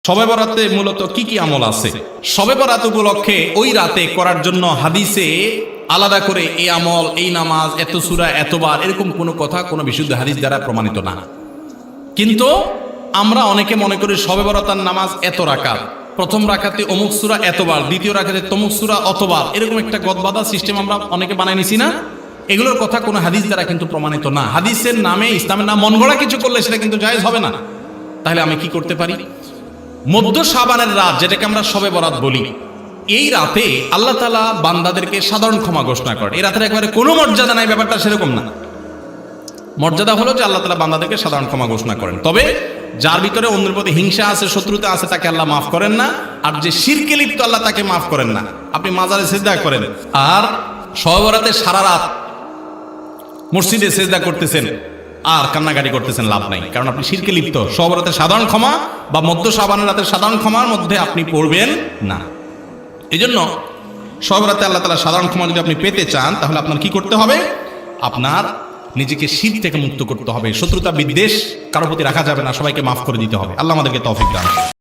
শবে বরাতে মূলত কি কি আমল আছে? শবে বরাত উপলক্ষে ওই রাতে করার জন্য হাদিসে আলাদা করে এই আমল, এই নামাজ, এত সূরা, এতবার, এরকম কোনো কথা কোনো বিশুদ্ধ হাদিস দ্বারা প্রমাণিত না। কিন্তু আমরা অনেকে মনে করি শবে বরাতের নামাজ এত রাকাত, প্রথম রাকাতে অমুক সূরা এতবার, দ্বিতীয় রাকাতে তমুক সূরা অতবার, এরকম একটা গদবাদা সিস্টেম আমরা অনেকে বানাই নিছি না? এগুলোর কথা কোনো হাদিস দ্বারা কিন্তু প্রমাণিত না। হাদিসের নামে, ইসলামের নাম মন গড়া কিছু করলে সেটা কিন্তু জায়েজ হবে না। তাহলে আমি কি করতে পারি? মধ্য শাবানের রাত, যেটাকে আমরা শবে বরাত বলি, এই রাতে আল্লাহ তাআলা বান্দাদেরকে সাধারণ ক্ষমা ঘোষণা করেন। এই রাতের একেবারে কোনো মর্যাদা নাই, ব্যাপারটা সেরকম না। মর্যাদা হলো যে আল্লাহ তাআলা বান্দাদেরকে সাধারণ ক্ষমা ঘোষণা করেন। তবে যার ভিতরে অন্যের প্রতি হিংসা আছে, শত্রুতা আছে, তাকে আল্লাহ মাফ করেন না। আর যে শিরকে লিপ্ত, আল্লাহ তাকে মাফ করেন না। আপনি মাজারে সিজদা করেন আর শবে বরাতে সারা রাত মসজিদে সিজদা করতেছেন আর কান্নাকাটি করতেছেন, লাভ নাই, কারণ আপনি শিরকে লিপ্ত। শবে বরাতের সাধারণ ক্ষমা বা মধ্য শাবানের রাতের সাধারণ ক্ষমার মধ্যে আপনি পড়বেন না। এই জন্য শবে বরাতে আল্লাহ তাআলা সাধারণ ক্ষমা যদি আপনি পেতে চান, তাহলে আপনার কি করতে হবে? আপনার নিজেকে শিরক থেকে মুক্ত করতে হবে। শত্রুতা বিদ্বেষ কারোর প্রতি রাখা যাবে না, সবাইকে মাফ করে দিতে হবে। আল্লাহ আমাদেরকে তৌফিক দান করুন।